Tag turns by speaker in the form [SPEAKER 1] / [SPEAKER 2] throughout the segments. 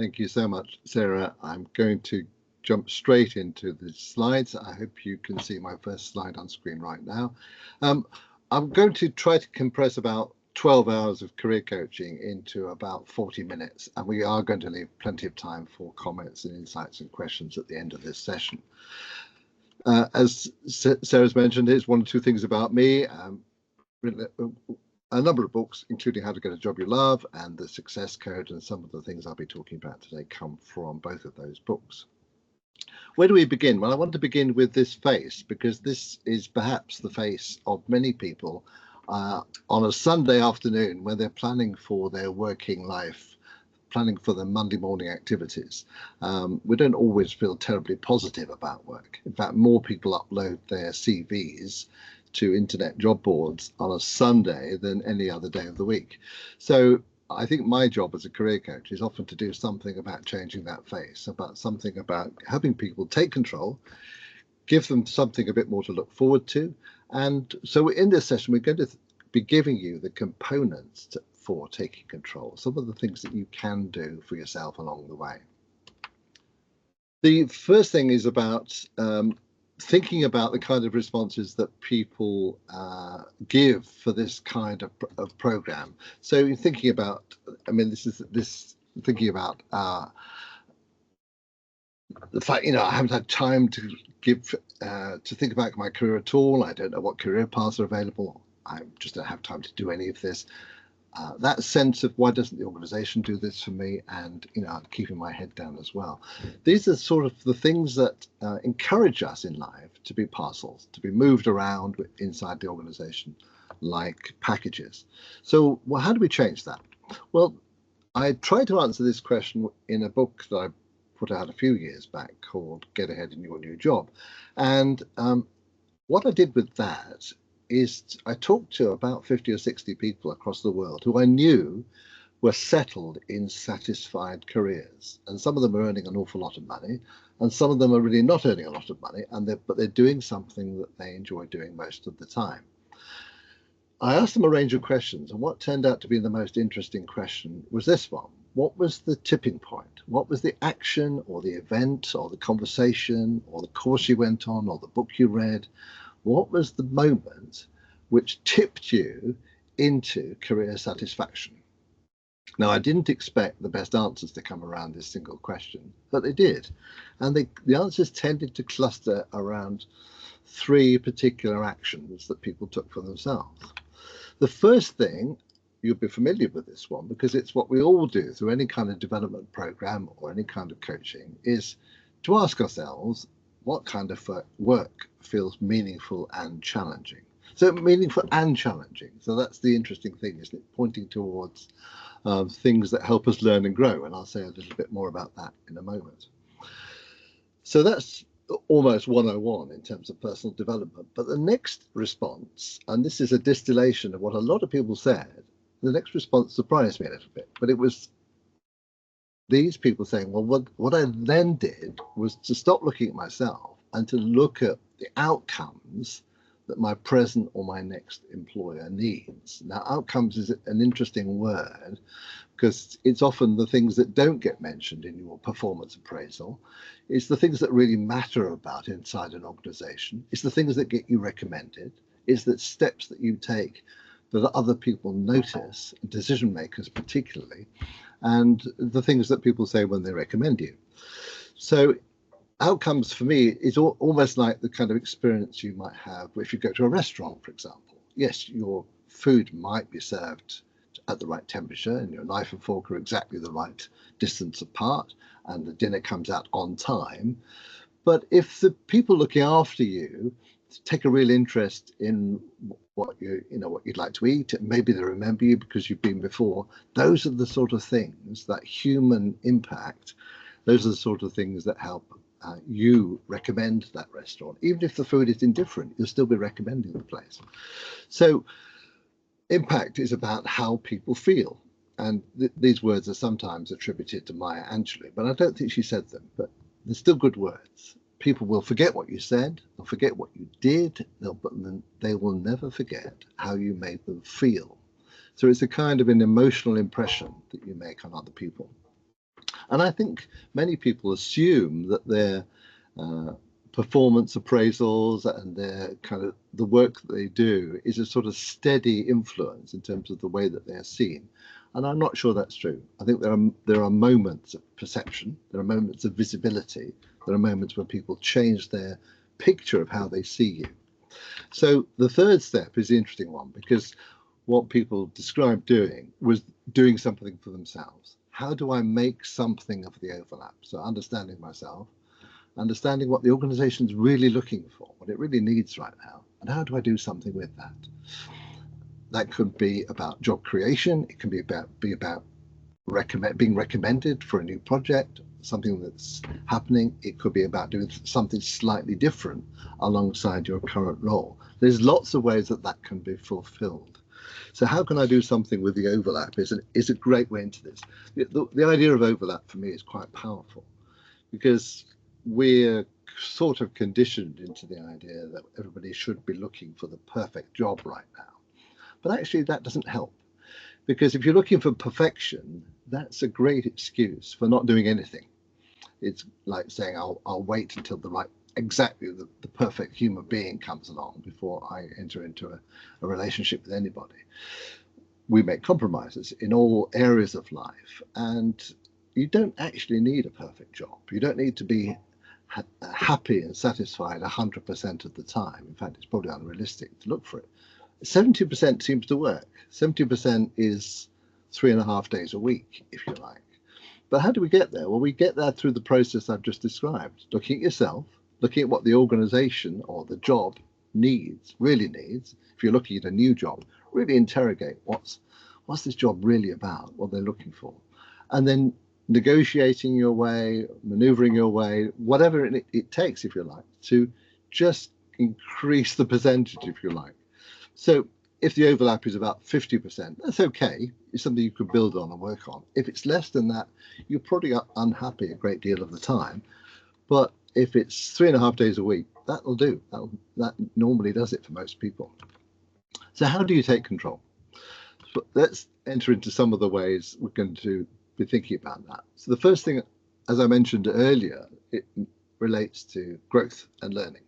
[SPEAKER 1] Thank you so much, Sarah. I'm going to jump straight into the slides. I hope you can see my first slide on screen right now. I'm going to try to compress about 12 hours of career coaching into about 40 minutes, and we are going to leave plenty of time for comments and insights and questions at the end of this session. As Sarah's mentioned, here's one or two things about me. A number of books, including How to Get a Job You Love and The Success Code, and some of the things I'll be talking about today come from both of those books. Where do we begin? Well, I want to begin with this face, because this is perhaps the face of many people on a Sunday afternoon when they're planning for their working life, planning for their Monday morning activities. We don't always feel terribly positive about work. In fact, more people upload their CVs to internet job boards on a Sunday than any other day of the week. So I think my job as a career coach is often to do something about changing that face, about something about helping people take control, give them something a bit more to look forward to. And so in this session, we're going to be giving you the components for taking control, some of the things that you can do for yourself along the way. The first thing is about thinking about the kind of responses that people give for this kind of program. So you're thinking about, I mean, thinking about the fact, I haven't had time to think about my career at all. I don't know what career paths are available. I just don't have time to do any of this. That sense of why doesn't the organization do this for me, and keeping my head down as well. These are sort of the things that encourage us in life to be parcels, to be moved around inside the organization like packages. So how do we change that? Well, I tried to answer this question in a book that I put out a few years back called Get Ahead in Your New Job. And what I did with that is I talked to about 50 or 60 people across the world who I knew were settled in satisfied careers. And some of them are earning an awful lot of money, and some of them are really not earning a lot of money, but they're doing something that they enjoy doing most of the time. I asked them a range of questions, and what turned out to be the most interesting question was this one. What was the tipping point? What was the action or the event or the conversation or the course you went on or the book you read? What was the moment which tipped you into career satisfaction? Now, I didn't expect the best answers to come around this single question, but they did. And the answers tended to cluster around three particular actions that people took for themselves. The first thing, you'll be familiar with this one because it's what we all do through any kind of development program or any kind of coaching, is to ask ourselves, what kind of work feels meaningful and challenging? So meaningful and challenging. So that's the interesting thing, isn't it? Pointing towards things that help us learn and grow. And I'll say a little bit more about that in a moment. So that's almost 101 in terms of personal development. But the next response, and this is a distillation of what a lot of people said, the next response surprised me a little bit, but it was these people saying, well, what I then did was to stop looking at myself and to look at the outcomes that my present or my next employer needs. Now, outcomes is an interesting word because it's often the things that don't get mentioned in your performance appraisal. It's the things that really matter about inside an organization. It's the things that get you recommended. It's the steps that you take that other people notice, decision makers particularly, and the things that people say when they recommend you. So outcomes for me is almost like the kind of experience you might have if you go to a restaurant, for example. Yes, your food might be served at the right temperature and your knife and fork are exactly the right distance apart and the dinner comes out on time. But if the people looking after you take a real interest in what you'd like to eat, maybe they remember you because you've been before, those are the sort of things, that human impact, those are the sort of things that help you recommend that restaurant. Even if the food is indifferent, you'll still be recommending the place. So impact is about how people feel. And these words are sometimes attributed to Maya Angelou, but I don't think she said them, but they're still good words. People will forget what you said, they'll forget what you did, but they will never forget how you made them feel. So it's a kind of an emotional impression that you make on other people. And I think many people assume that their uh, performance appraisals and their kind of the work that they do is a sort of steady influence in terms of the way that they are seen. And I'm not sure that's true. I think there are moments of perception, there are moments of visibility, there are moments where people change their picture of how they see you. So the third step is the interesting one, because what people described doing was doing something for themselves. How do I make something of the overlap? So understanding myself, understanding what the organization is really looking for, what it really needs right now, and how do I do something with that? That could be about job creation. It can be about being recommended for a new project, something that's happening. It could be about doing something slightly different alongside your current role. There's lots of ways that that can be fulfilled. So how can I do something with the overlap is a great way into this. The idea of overlap for me is quite powerful, because we're sort of conditioned into the idea that everybody should be looking for the perfect job right now. But actually, that doesn't help, because if you're looking for perfection, that's a great excuse for not doing anything. It's like saying, I'll wait until exactly the perfect human being comes along before I enter into a relationship with anybody. We make compromises in all areas of life, and you don't actually need a perfect job. You don't need to be happy and satisfied 100% of the time. In fact, it's probably unrealistic to look for it. 70% seems to work. 70% is 3.5 days a week, if you like. But how do we get there? Well, we get there through the process I've just described. Looking at yourself, looking at what the organization or the job really needs. If you're looking at a new job, really interrogate what's this job really about, what they're looking for. And then negotiating your way, maneuvering your way, whatever it takes, if you like, to just increase the percentage, if you like. So if the overlap is about 50%, that's okay. It's something you could build on and work on. If it's less than that, you're probably unhappy a great deal of the time. But if it's 3.5 days a week, that'll do. That normally does it for most people. So how do you take control? But let's enter into some of the ways we're going to be thinking about that. So the first thing, as I mentioned earlier, it relates to growth and learning.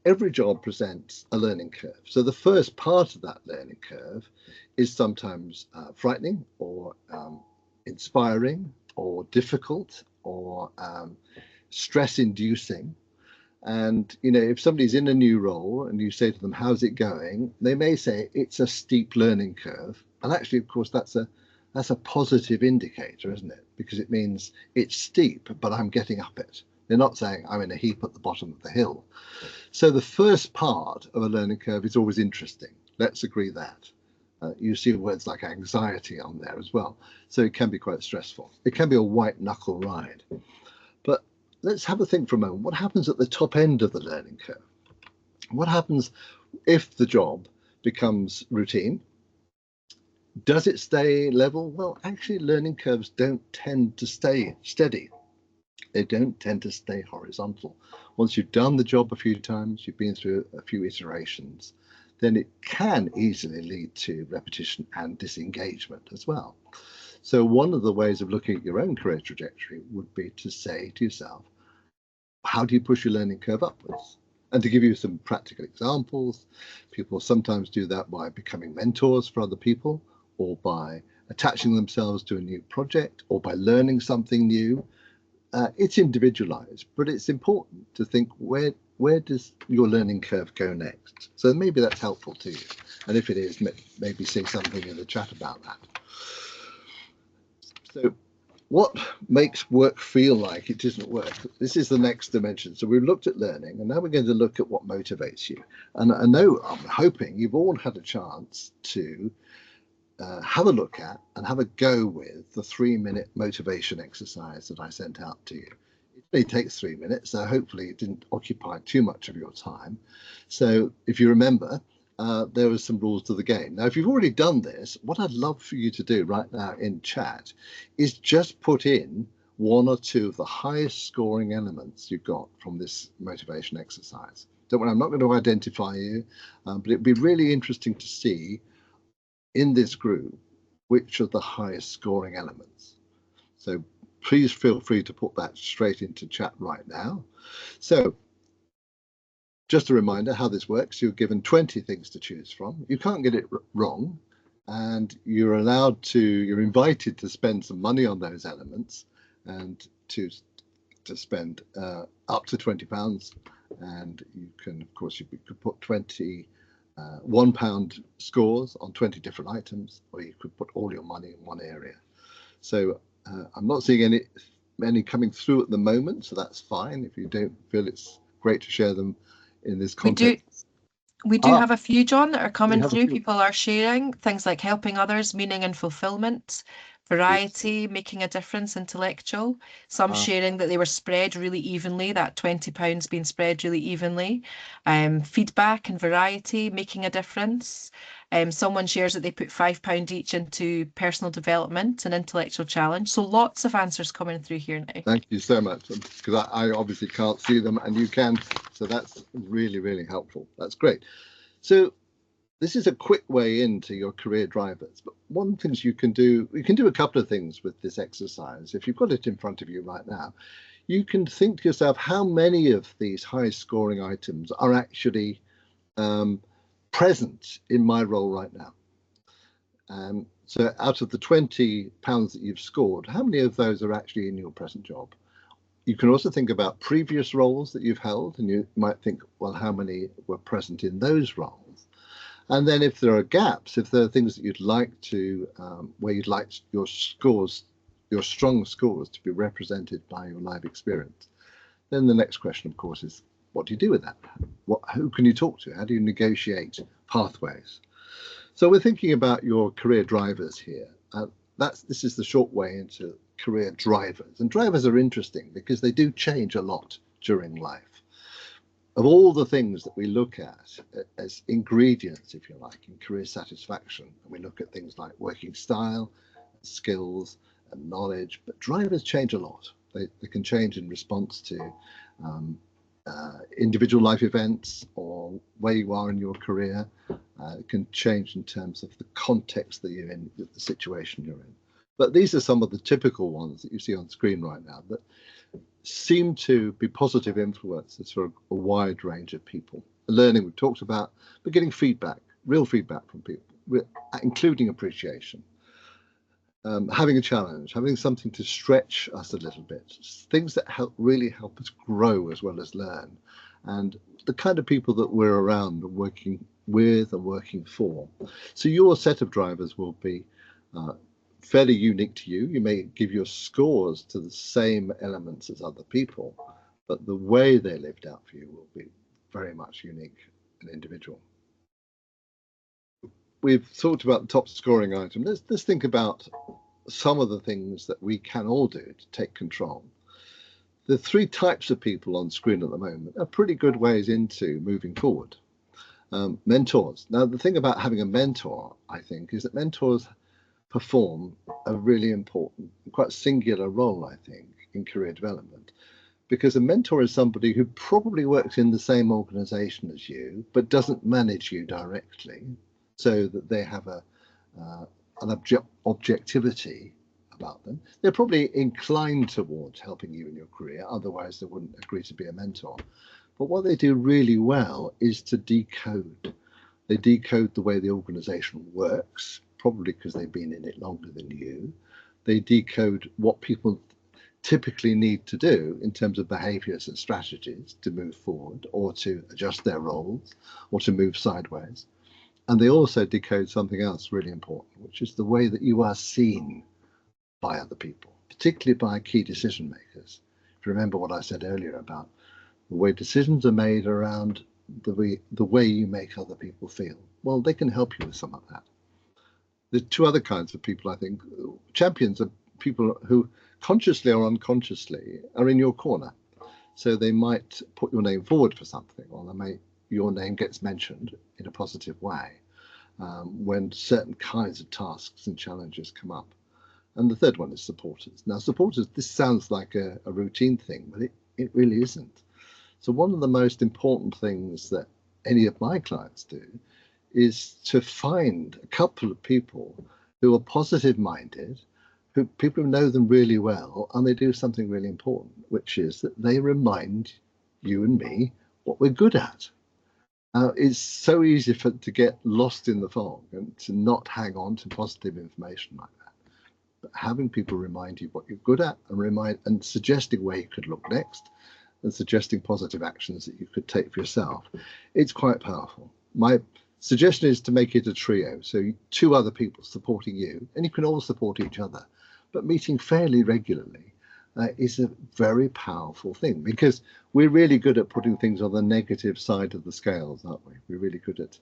[SPEAKER 1] Every job presents a learning curve. So the first part of that learning curve is sometimes frightening or inspiring or difficult or stress inducing. And, if somebody's in a new role and you say to them, how's it going? They may say it's a steep learning curve. And actually, of course, that's a positive indicator, isn't it? Because it means it's steep, but I'm getting up it. They're not saying I'm in a heap at the bottom of the hill. So the first part of a learning curve is always interesting. Let's agree that. You see words like anxiety on there as well. So it can be quite stressful. It can be a white knuckle ride. But let's have a think for a moment. What happens at the top end of the learning curve? What happens if the job becomes routine? Does it stay level? Well, actually, learning curves don't tend to stay steady. They don't tend to stay horizontal. Once you've done the job a few times, you've been through a few iterations, then it can easily lead to repetition and disengagement as well. So one of the ways of looking at your own career trajectory would be to say to yourself, how do you push your learning curve upwards? And to give you some practical examples, people sometimes do that by becoming mentors for other people, or by attaching themselves to a new project, or by learning something new. It's individualized, but it's important to think, where does your learning curve go next? So maybe that's helpful to you. And if it is, maybe say something in the chat about that. So what makes work feel like it doesn't work? This is the next dimension. So we've looked at learning, and now we're going to look at what motivates you. And I know, I'm hoping you've all had a chance to have a look at and have a go with the 3-minute motivation exercise that I sent out to you. It only takes 3 minutes, so hopefully it didn't occupy too much of your time. So if you remember, there are some rules to the game. Now, if you've already done this, what I'd love for you to do right now in chat is just put in 1 or 2 of the highest scoring elements you've got from this motivation exercise. Don't worry, I'm not going to identify you, but it'd be really interesting to see in this group which are the highest scoring elements. So please feel free to put that straight into chat right now. So just a reminder how this works. You're given 20 things to choose from. You can't get it wrong, and you're invited to spend some money on those elements, and to spend up to £20. And you can, of course, you could put 20 £1 scores on 20 different items, or you could put all your money in one area. So I'm not seeing any coming through at the moment, so that's fine. If you don't feel it's great to share them in this context.
[SPEAKER 2] We do have a few, John, that are coming through. People are sharing things like helping others, meaning and fulfillment, variety, yes, making a difference, intellectual. Some sharing that they were spread really evenly, that £20 being spread really evenly. Feedback and variety, making a difference. Someone shares that they put £5 each into personal development and intellectual challenge. So lots of answers coming through here now.
[SPEAKER 1] Thank you so much, because I obviously can't see them and you can. So that's really, really helpful. That's great. So this is a quick way into your career drivers. But one of the things you can do a couple of things with this exercise. If you've got it in front of you right now, you can think to yourself, how many of these high scoring items are actually present in my role right now? So out of the £20 that you've scored, how many of those are actually in your present job? You can also think about previous roles that you've held, and you might think, well, how many were present in those roles? And then if there are gaps, if there are things that you'd like to, where you'd like your scores, your strong scores to be represented by your live experience, then the next question, of course, is what do you do with that? Who can you talk to? How do you negotiate pathways? So we're thinking about your career drivers here. This is the short way into career drivers. And drivers are interesting because they do change a lot during life. Of all the things that we look at as ingredients, if you like, in career satisfaction, and we look at things like working style, skills, and knowledge, but drivers change a lot. They can change in response to individual life events or where you are in your career. It can change in terms of the context that you're in, the situation you're in. But these are some of the typical ones that you see on screen right now that seem to be positive influences for a wide range of people. Learning we've talked about, but getting feedback, real feedback from people, including appreciation. Having a challenge, having something to stretch us a little bit, things that really help us grow as well as learn, and the kind of people that we're around and working with and working for. So your set of drivers will be fairly unique to you. You may give your scores to the same elements as other people, but the way they lived out for you will be very much unique and individual. We've talked about the top scoring item. Let's think about some of the things that we can all do to take control. The three types of people on screen at the moment are pretty good ways into moving forward. Mentors. Now, the thing about having a mentor, I think, is that mentors perform a really important, quite singular role, I think, in career development. Because a mentor is somebody who probably works in the same organization as you, but doesn't manage you directly, so that they have an objectivity about them. They're probably inclined towards helping you in your career, otherwise they wouldn't agree to be a mentor. But what they do really well is to decode. They decode the way the organization works, probably because they've been in it longer than you. They decode what people typically need to do in terms of behaviors and strategies to move forward, or to adjust their roles, or to move sideways. And they also decode something else really important, which is the way that you are seen by other people, particularly by key decision makers. If you remember what I said earlier about the way decisions are made around the way you make other people feel, well, they can help you with some of that. The two other kinds of people, I think, champions are people who consciously or unconsciously are in your corner. So they might put your name forward for something, or your name gets mentioned in a positive way when certain kinds of tasks and challenges come up. And the third one is supporters. Now, supporters, this sounds like a routine thing, but it really isn't. So one of the most important things that any of my clients do is to find a couple of people who are positive-minded, people who know them really well, and they do something really important, which is that they remind you and me what we're good at. It's so easy to get lost in the fog and to not hang on to positive information like that. But having people remind you what you're good at and suggesting where you could look next and suggesting positive actions that you could take for yourself, it's quite powerful. My suggestion is to make it a trio, so 2 other people supporting you, and you can all support each other, but meeting fairly regularly is a very powerful thing, because we're really good at putting things on the negative side of the scales, aren't we? We're really good at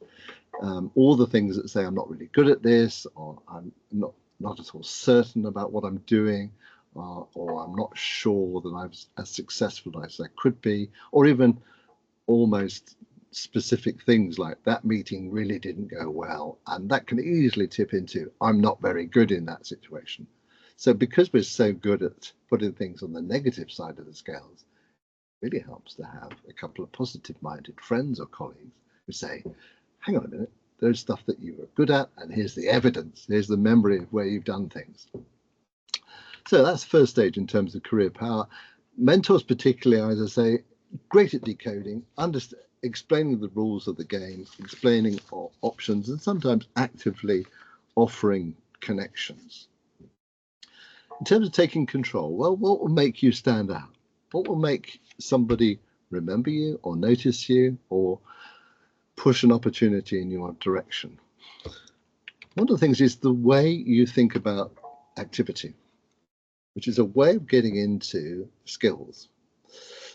[SPEAKER 1] all the things that say I'm not really good at this, or I'm not at all certain about what I'm doing, or I'm not sure that I'm as successful as I could be, or even almost specific things like that meeting really didn't go well, and that can easily tip into I'm not very good in that situation. So because we're so good at putting things on the negative side of the scales, it really helps to have a couple of positive-minded friends or colleagues who say, hang on a minute, there's stuff that you were good at, and here's the evidence, here's the memory of where you've done things. So that's the first stage in terms of career power. Mentors particularly, as I say, great at decoding, explaining the rules of the game, explaining options, and sometimes actively offering connections. In terms of taking control, well, what will make you stand out? What will make somebody remember you or notice you or push an opportunity in your direction? One of the things is the way you think about activity, which is a way of getting into skills.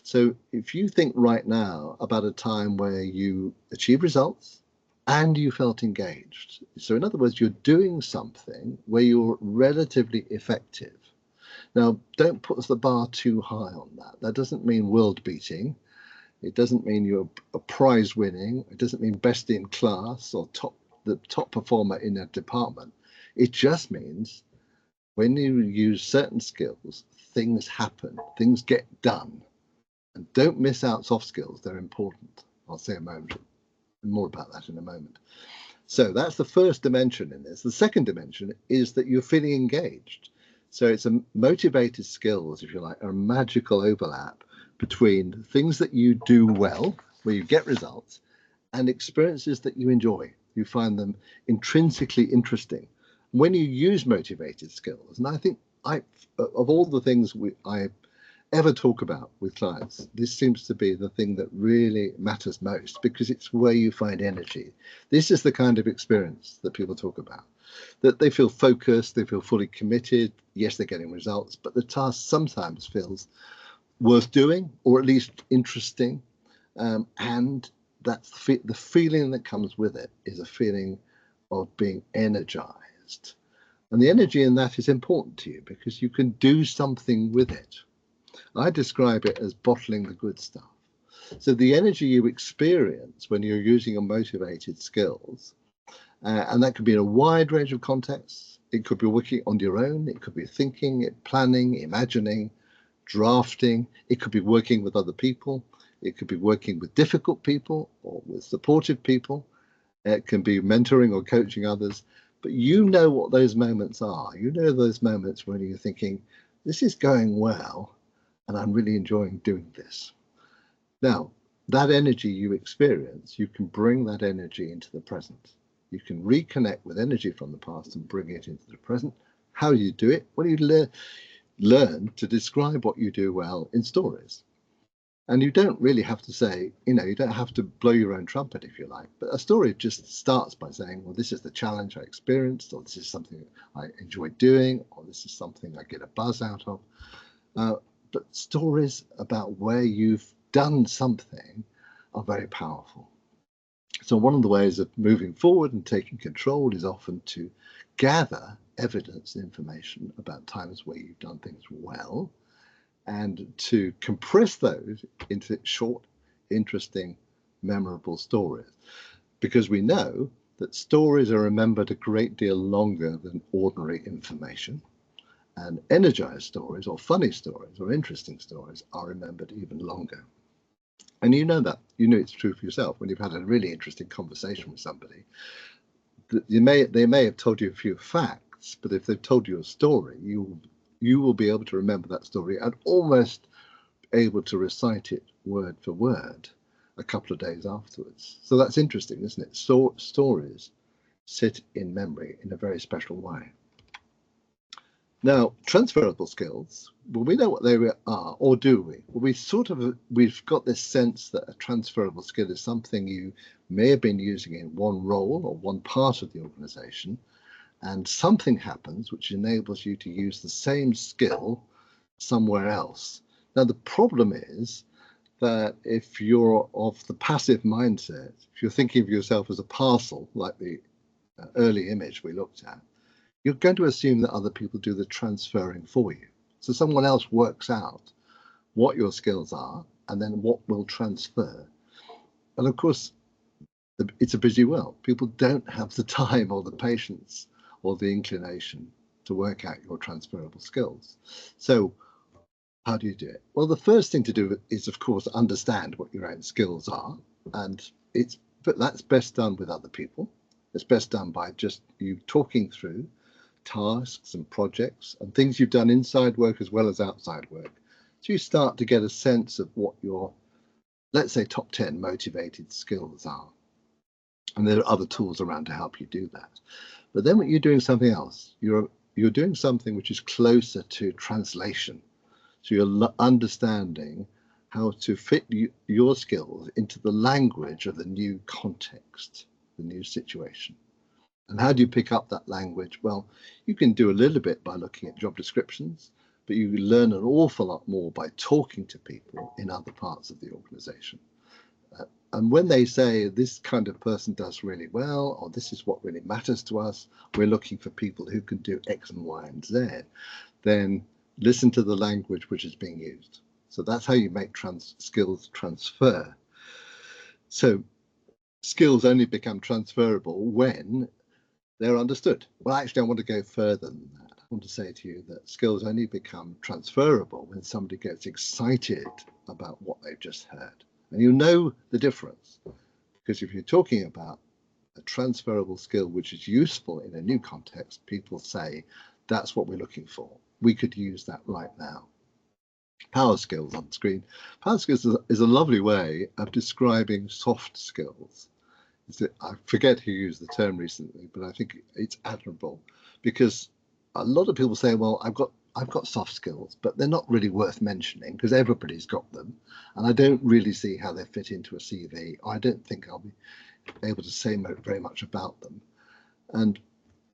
[SPEAKER 1] So if you think right now about a time where you achieved results and you felt engaged. So in other words, you're doing something where you're relatively effective. Now, don't put the bar too high on that. That doesn't mean world beating. It doesn't mean you're a prize winning. It doesn't mean best in class or the top performer in a department. It just means when you use certain skills, things happen, things get done. And don't miss out soft skills. They're important. I'll say more about that in a moment. So that's the first dimension in this. The second dimension is that you're feeling engaged. So it's a motivated skills, if you like, a magical overlap between things that you do well, where you get results, and experiences that you enjoy. You find them intrinsically interesting. When you use motivated skills, and I think of all the things I ever talk about with clients, this seems to be the thing that really matters most, because it's where you find energy. This is the kind of experience that people talk about, that they feel focused, they feel fully committed. Yes, they're getting results, but the task sometimes feels worth doing, or at least interesting. And that's the feeling that comes with it is a feeling of being energized. And the energy in that is important to you because you can do something with it. I describe it as bottling the good stuff. So the energy you experience when you're using your motivated skills, and that could be in a wide range of contexts. It could be working on your own. It could be thinking, planning, imagining, drafting. It could be working with other people. It could be working with difficult people or with supportive people. It can be mentoring or coaching others. But you know what those moments are. You know those moments when you're thinking, this is going well, and I'm really enjoying doing this. Now, that energy you experience, you can bring that energy into the present. You can reconnect with energy from the past and bring it into the present. How do you do it? Well, you learn to describe what you do well in stories. And you don't really have to say, you don't have to blow your own trumpet, if you like. But a story just starts by saying, well, this is the challenge I experienced, or this is something I enjoy doing, or this is something I get a buzz out of. But stories about where you've done something are very powerful. So one of the ways of moving forward and taking control is often to gather evidence and information about times where you've done things well, and to compress those into short, interesting, memorable stories. Because we know that stories are remembered a great deal longer than ordinary information. And energized stories or funny stories or interesting stories are remembered even longer. And you know that. You know it's true for yourself. When you've had a really interesting conversation with somebody, they may have told you a few facts, facts, but if they've told you a story, you will be able to remember that story and almost able to recite it word for word a couple of days afterwards. So that's interesting, isn't it? So stories sit in memory in a very special way. Now, transferable skills, well, we know what they are, or do we? Well, we've got this sense that a transferable skill is something you may have been using in one role or one part of the organization, and something happens which enables you to use the same skill somewhere else. Now, the problem is that if you're of the passive mindset, if you're thinking of yourself as a parcel, like the early image we looked at, you're going to assume that other people do the transferring for you. So someone else works out what your skills are and then what will transfer. And of course, it's a busy world. People don't have the time or the patience or the inclination to work out your transferable skills. So how do you do it? Well, the first thing to do is, of course, understand what your own skills are. But that's best done with other people. It's best done by just you talking through tasks and projects and things you've done inside work as well as outside work. So you start to get a sense of what your, let's say, top 10 motivated skills are. And there are other tools around to help you do that. But then when you're doing something else, you're doing something which is closer to translation. So you're understanding how to fit your skills into the language of the new context, the new situation. And how do you pick up that language? Well, you can do a little bit by looking at job descriptions, but you learn an awful lot more by talking to people in other parts of the organization. And when they say this kind of person does really well, or this is what really matters to us, we're looking for people who can do X and Y and Z, then listen to the language which is being used. So that's how you make skills transfer. So skills only become transferable when they're understood. Well, actually, I want to go further than that. I want to say to you that skills only become transferable when somebody gets excited about what they've just heard. And you know the difference, because if you're talking about a transferable skill which is useful in a new context, people say, that's what we're looking for. We could use that right now. Power skills on the screen. Power skills is a lovely way of describing soft skills. I forget who used the term recently, but I think it's admirable, because a lot of people say, well, I've got soft skills, but they're not really worth mentioning because everybody's got them. And I don't really see how they fit into a CV. I don't think I'll be able to say very much about them. And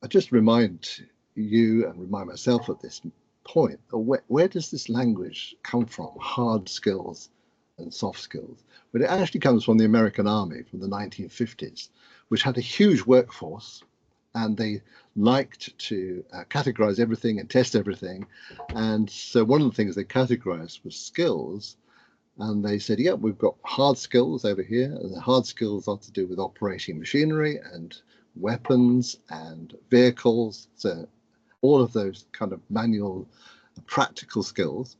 [SPEAKER 1] I just remind you and remind myself at this point, where does this language come from? Hard skills and soft skills. But it actually comes from the American Army from the 1950s, which had a huge workforce, and they liked to categorize everything and test everything. And so one of the things they categorized was skills. And they said, yeah, we've got hard skills over here. And the hard skills are to do with operating machinery and weapons and vehicles. So all of those kind of manual, practical skills.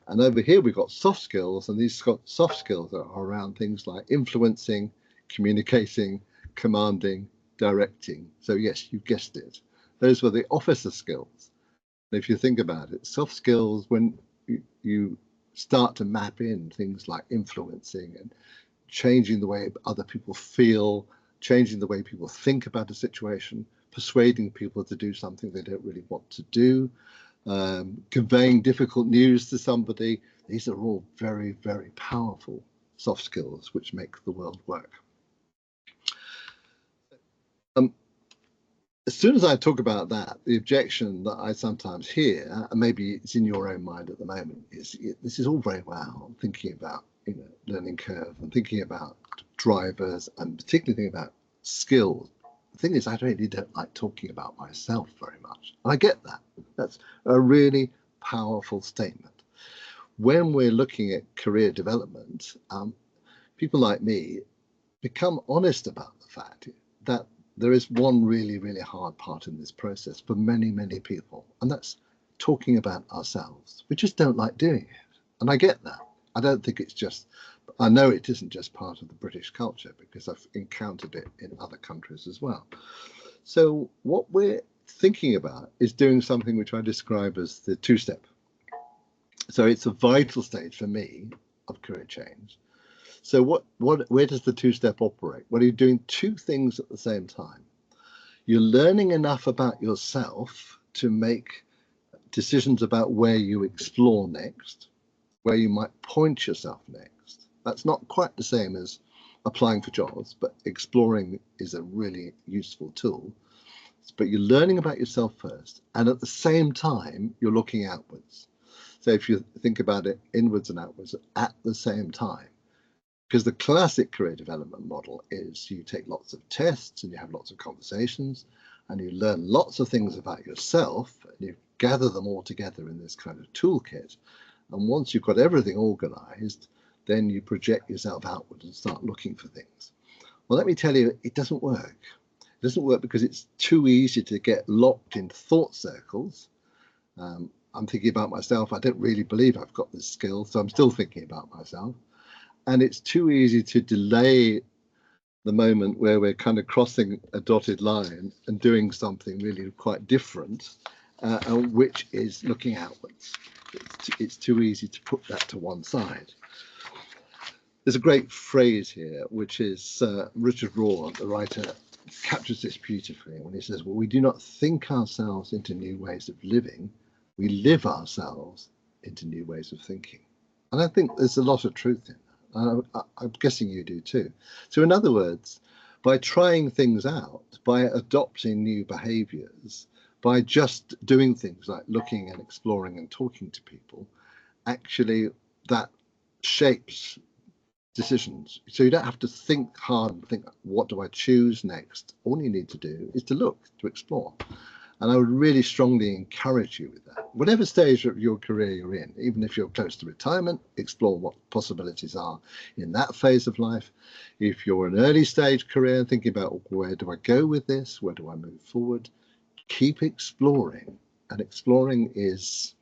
[SPEAKER 1] And over here, we've got soft skills, and these soft skills are around things like influencing, communicating, commanding, directing. So yes, you guessed it. Those were the officer skills. And if you think about it, soft skills, when you start to map in things like influencing and changing the way other people feel, changing the way people think about a situation, persuading people to do something they don't really want to do, conveying difficult news to somebody. These are all very, very powerful soft skills which make the world work. As soon as I talk about that, the objection that I sometimes hear, and maybe it's in your own mind at the moment, is this is all very well, thinking about learning curve and thinking about drivers and particularly thinking about skills. The thing is, I really don't like talking about myself very much. And I get that. That's a really powerful statement. When we're looking at career development, people like me become honest about the fact that there is one really, really hard part in this process for many, many people, and that's talking about ourselves. We just don't like doing it. And I get that. I don't think it's just, I know it isn't just part of the British culture because I've encountered it in other countries as well. So what we're thinking about is doing something which I describe as the two-step. So it's a vital stage for me of career change. So where does the two-step operate? Well, you're doing two things at the same time. You're learning enough about yourself to make decisions about where you explore next, where you might point yourself next. That's not quite the same as applying for jobs, but exploring is a really useful tool. But you're learning about yourself first, and at the same time, you're looking outwards. So if you think about it inwards and outwards at the same time, because the classic career development model is you take lots of tests and you have lots of conversations and you learn lots of things about yourself and you gather them all together in this kind of toolkit. And once you've got everything organized, then you project yourself outward and start looking for things. Well, let me tell you, it doesn't work. It doesn't work because it's too easy to get locked in thought circles. I'm thinking about myself. I don't really believe I've got this skill, so I'm still thinking about myself. And it's too easy to delay the moment where we're kind of crossing a dotted line and doing something really quite different, which is looking outwards. It's too easy to put that to one side. There's a great phrase here, which is Richard Rohr, the writer, captures this beautifully when he says, well, we do not think ourselves into new ways of living, we live ourselves into new ways of thinking. And I think there's a lot of truth in that. I'm guessing you do too. So in other words, by trying things out, by adopting new behaviors, by just doing things like looking and exploring and talking to people, actually that shapes decisions. So you don't have to think hard and think, what do I choose next? All you need to do is to look, to explore. And I would really strongly encourage you with that. Whatever stage of your career you're in, even if you're close to retirement, explore what possibilities are in that phase of life. If you're an early stage career, thinking about where do I go with this? Where do I move forward? Keep exploring. And exploring is,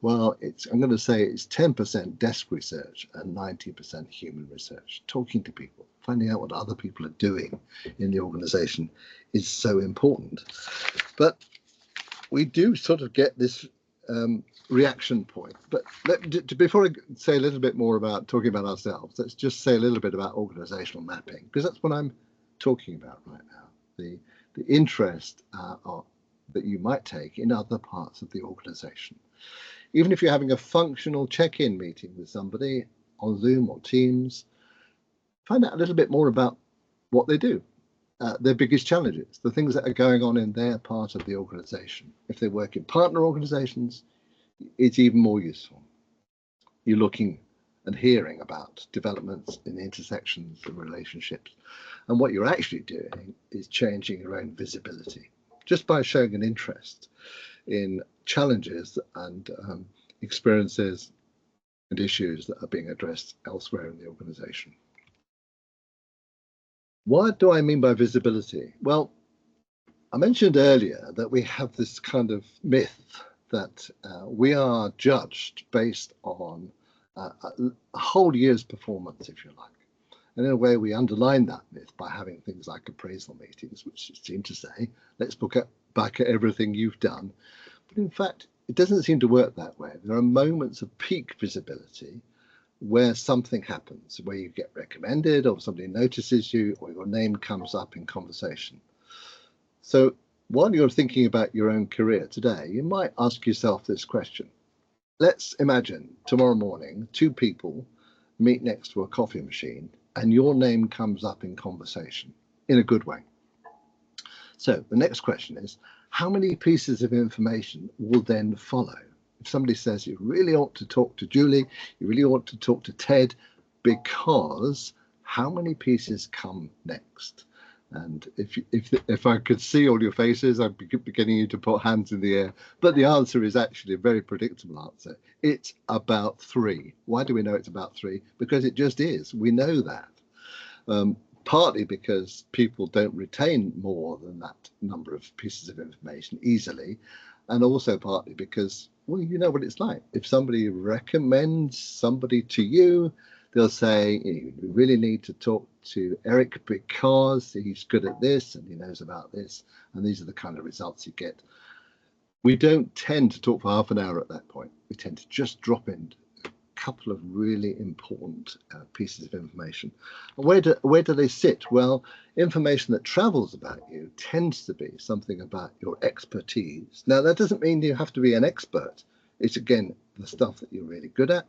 [SPEAKER 1] well, I'm going to say it's 10% desk research and 90% human research. Talking to people, finding out what other people are doing in the organization is so important. But we do sort of get this reaction point. But before I say a little bit more about talking about ourselves, let's just say a little bit about organizational mapping, because that's what I'm talking about right now. The interest that you might take in other parts of the organization. Even if you're having a functional check-in meeting with somebody on Zoom or Teams, find out a little bit more about what they do. Their biggest challenges, the things that are going on in their part of the organization. If they work in partner organizations, it's even more useful. You're looking and hearing about developments in the intersections of relationships. And what you're actually doing is changing your own visibility just by showing an interest in challenges and experiences and issues that are being addressed elsewhere in the organization. What do I mean by visibility? Well, I mentioned earlier that we have this kind of myth that we are judged based on a whole year's performance, if you like. And in a way, we underline that myth by having things like appraisal meetings, which seem to say, let's look back at everything you've done. But in fact, it doesn't seem to work that way. There are moments of peak visibility where something happens, where you get recommended or somebody notices you or your name comes up in conversation. So while you're thinking about your own career today, you might ask yourself this question. Let's imagine tomorrow morning, two people meet next to a coffee machine and your name comes up in conversation in a good way. So the next question is, how many pieces of information will then follow? If somebody says you really ought to talk to Julie, you really ought to talk to Ted, because how many pieces come next? And if I could see all your faces, I'd be getting you to put hands in the air. But the answer is actually a very predictable answer. It's about 3. Why do we know it's about 3? Because it just is. We know that. Partly because people don't retain more than that number of pieces of information easily, and also partly because, well, you know what it's like. If somebody recommends somebody to you, they'll say, you really need to talk to Eric because he's good at this and he knows about this, and these are the kind of results you get. We don't tend to talk for half an hour at that point. We tend to just drop in a couple of really important pieces of information. And where do they sit? Well, information that travels about you tends to be something about your expertise. Now, that doesn't mean you have to be an expert. It's, again, the stuff that you're really good at.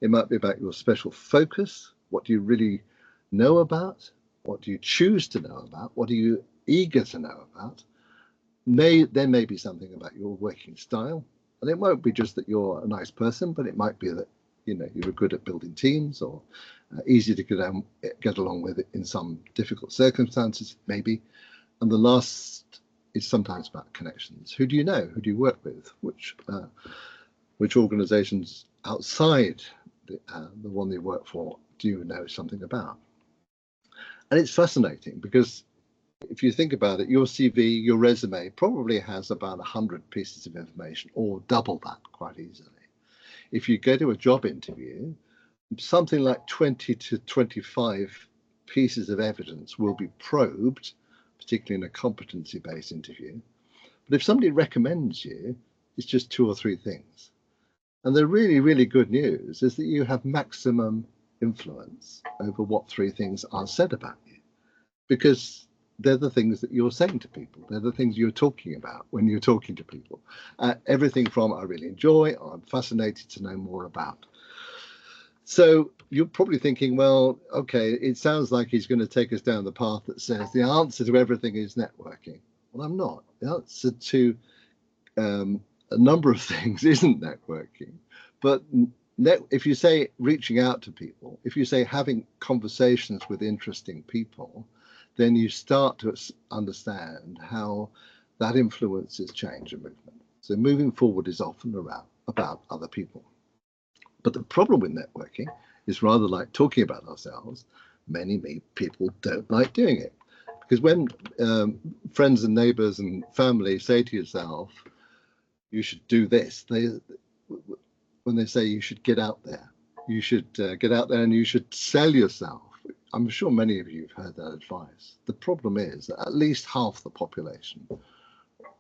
[SPEAKER 1] It might be about your special focus. What do you really know about? What do you choose to know about? What are you eager to know about? There may be something about your working style, and it won't be just that you're a nice person, but it might be that you're good at building teams, or easy to get along with it in some difficult circumstances, maybe. And the last is sometimes about connections. Who do you know? Who do you work with? Which organisations outside the one you work for do you know something about? And it's fascinating because if you think about it, your CV, your resume probably has about 100 pieces of information, or double that quite easily. If you go to a job interview, something like 20 to 25 pieces of evidence will be probed, particularly in a competency-based interview. But if somebody recommends you, it's just 2 or 3 things. And the really, really good news is that you have maximum influence over what 3 things are said about you, because they're the things that you're saying to people. They're the things you're talking about when you're talking to people. Everything from I really enjoy, or I'm fascinated to know more about. So you're probably thinking, well, okay, it sounds like he's going to take us down the path that says the answer to everything is networking. Well, I'm not. The answer to a number of things isn't networking. But if you say reaching out to people, if you say having conversations with interesting people, then you start to understand how that influences change and movement. So moving forward is often about other people. But the problem with networking is, rather like talking about ourselves, many people don't like doing it. Because when friends and neighbours and family say to yourself, you should do this, when they say you should get out there, you should get out there and you should sell yourself. I'm sure many of you have heard that advice. The problem is that at least half the population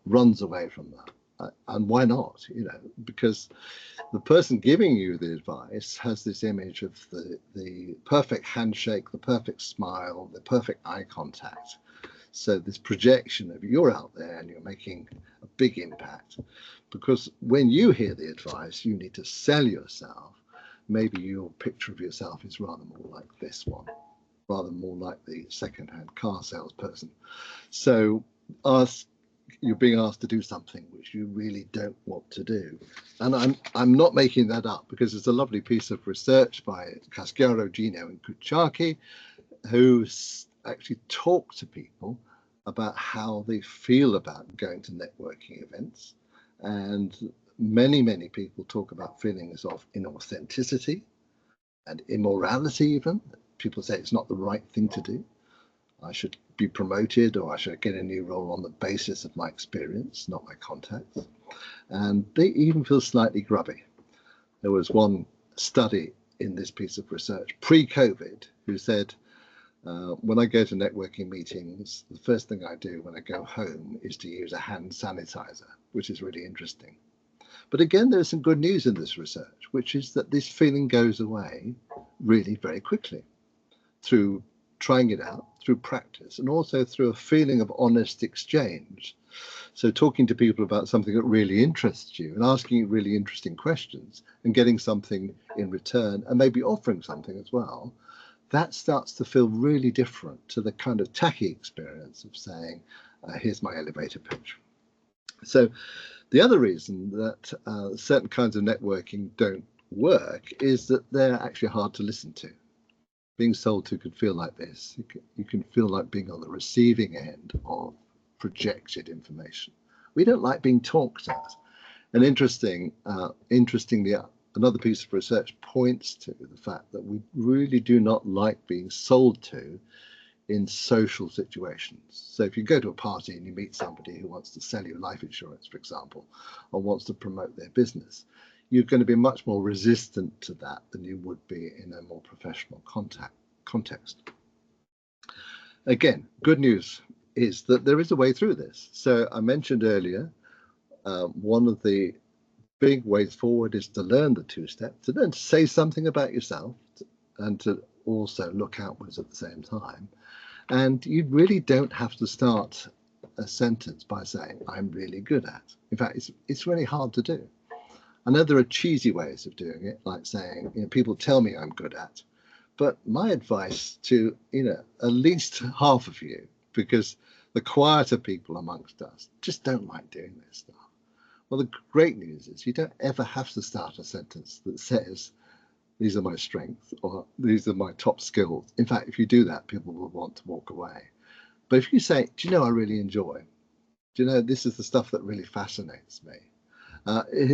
[SPEAKER 1] runs away from that. And why not? Because the person giving you the advice has this image of the perfect handshake, the perfect smile, the perfect eye contact. So this projection of you're out there and you're making a big impact. Because when you hear the advice, you need to sell yourself. Maybe your picture of yourself is rather more like this one, rather more like the second-hand car salesperson. So you're being asked to do something which you really don't want to do. And I'm not making that up, because there's a lovely piece of research by Casciaro, Gino and Kuchaki, who actually talk to people about how they feel about going to networking events. And many, many people talk about feelings of inauthenticity and immorality even. People say it's not the right thing to do. I should be promoted, or I should get a new role on the basis of my experience, not my contacts. And they even feel slightly grubby. There was one study in this piece of research pre-COVID who said, when I go to networking meetings, the first thing I do when I go home is to use a hand sanitizer, which is really interesting. But again, there's some good news in this research, which is that this feeling goes away really very quickly through trying it out, through practice, and also through a feeling of honest exchange. So talking to people about something that really interests you and asking really interesting questions and getting something in return, and maybe offering something as well, that starts to feel really different to the kind of tacky experience of saying, here's my elevator pitch. So the other reason that certain kinds of networking don't work is that they're actually hard to listen to. Being sold to can feel like this. You can feel like being on the receiving end of projected information. We don't like being talked at. And interestingly, another piece of research points to the fact that we really do not like being sold to in social situations. So if you go to a party and you meet somebody who wants to sell you life insurance, for example, or wants to promote their business, you're going to be much more resistant to that than you would be in a more professional context. Again, good news is that there is a way through this. So I mentioned earlier, one of the big ways forward is to learn the two steps, to learn to say something about yourself and to also look outwards at the same time. And you really don't have to start a sentence by saying, I'm really good at. In fact, it's really hard to do. I know there are cheesy ways of doing it, like saying, people tell me I'm good at. But my advice to, at least half of you, because the quieter people amongst us just don't like doing this stuff. Well, the great news is you don't ever have to start a sentence that says, these are my strengths or these are my top skills. In fact, if you do that, people will want to walk away. But if you say, do you know I really enjoy? Do you know this is the stuff that really fascinates me?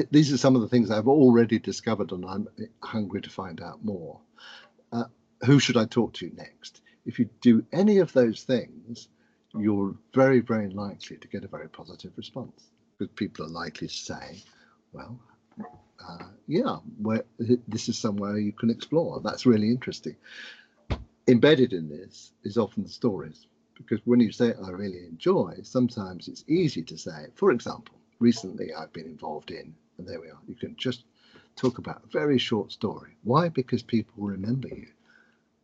[SPEAKER 1] These are some of the things I've already discovered and I'm hungry to find out more. Who should I talk to next? If you do any of those things, you're very, very likely to get a very positive response, because people are likely to say, well, this is somewhere you can explore. That's really interesting. Embedded in this is often the stories, because when you say I really enjoy, sometimes it's easy to say, for example, recently I've been involved in, and there we are, you can just talk about a very short story. Why? Because people remember you.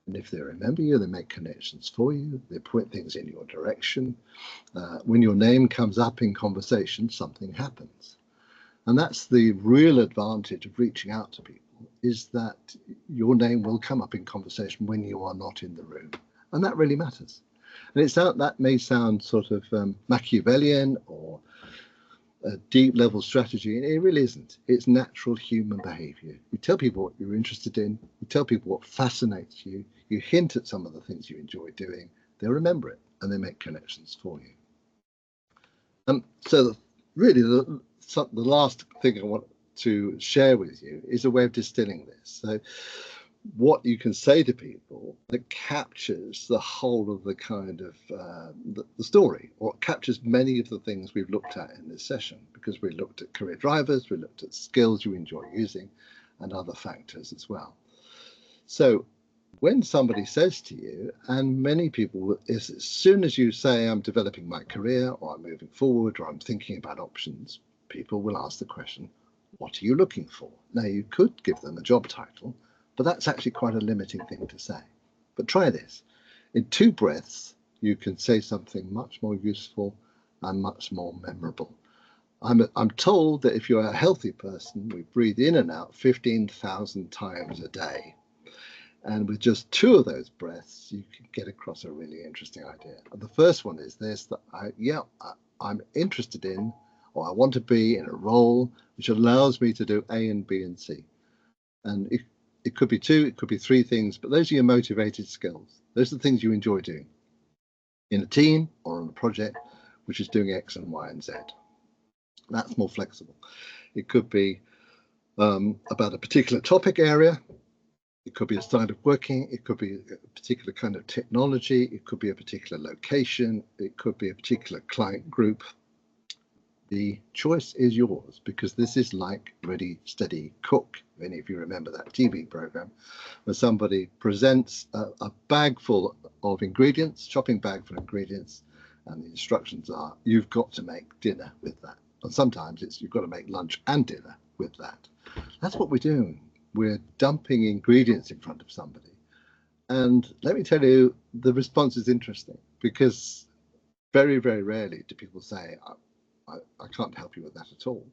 [SPEAKER 1] And if they remember you, they make connections for you, they point things in your direction. When your name comes up in conversation, something happens. And that's the real advantage of reaching out to people, is that your name will come up in conversation when you are not in the room. And that really matters. And that may sound sort of Machiavellian or a deep level strategy, and it really isn't. It's natural human behavior. You tell people what you're interested in, you tell people what fascinates you, you hint at some of the things you enjoy doing, they'll remember it and they make connections for you. So really the last thing I want to share with you is a way of distilling this. So what you can say to people that captures the whole of the kind of the story, or captures many of the things we've looked at in this session, because we looked at career drivers, we looked at skills you enjoy using, and other factors as well. So when somebody says to you, and many people, as soon as you say I'm developing my career, or I'm moving forward, or I'm thinking about options, people will ask the question, what are you looking for? Now, you could give them a job title, but that's actually quite a limiting thing to say. But try this. In 2 breaths, you can say something much more useful and much more memorable. I'm told that if you're a healthy person, we breathe in and out 15,000 times a day. And with just 2 of those breaths, you can get across a really interesting idea. And the first one is this, that I'm interested in, or I want to be in a role which allows me to do A and B and C. And it could be 2, it could be 3 things, but those are your motivated skills. Those are the things you enjoy doing in a team or on a project, which is doing X and Y and Z. That's more flexible. It could be about a particular topic area. It could be a style of working. It could be a particular kind of technology. It could be a particular location. It could be a particular client group. The choice is yours, because this is like Ready, Steady, Cook. If any of you remember that TV program, where somebody presents a bag full of ingredients, shopping bag full of ingredients, and the instructions are, you've got to make dinner with that. And sometimes it's you've got to make lunch and dinner with that. That's what we're doing. We're dumping ingredients in front of somebody. And let me tell you, the response is interesting, because very, very rarely do people say, I can't help you with that at all.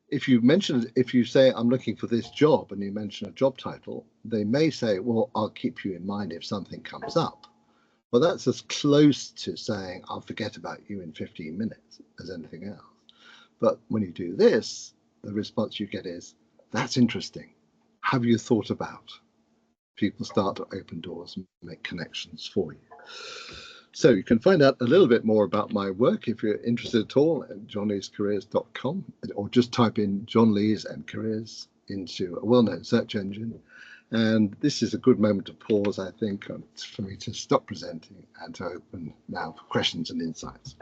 [SPEAKER 1] If you say, I'm looking for this job, and you mention a job title, they may say, well, I'll keep you in mind if something comes up. Well, that's as close to saying, I'll forget about you in 15 minutes as anything else. But when you do this, the response you get is, that's interesting. Have you thought about? People start to open doors and make connections for you. So you can find out a little bit more about my work if you're interested at all at johnleescareers.com, or just type in John Lees and careers into a well-known search engine, And this is a good moment to pause, I think, for me to stop presenting and to open now for questions and insights.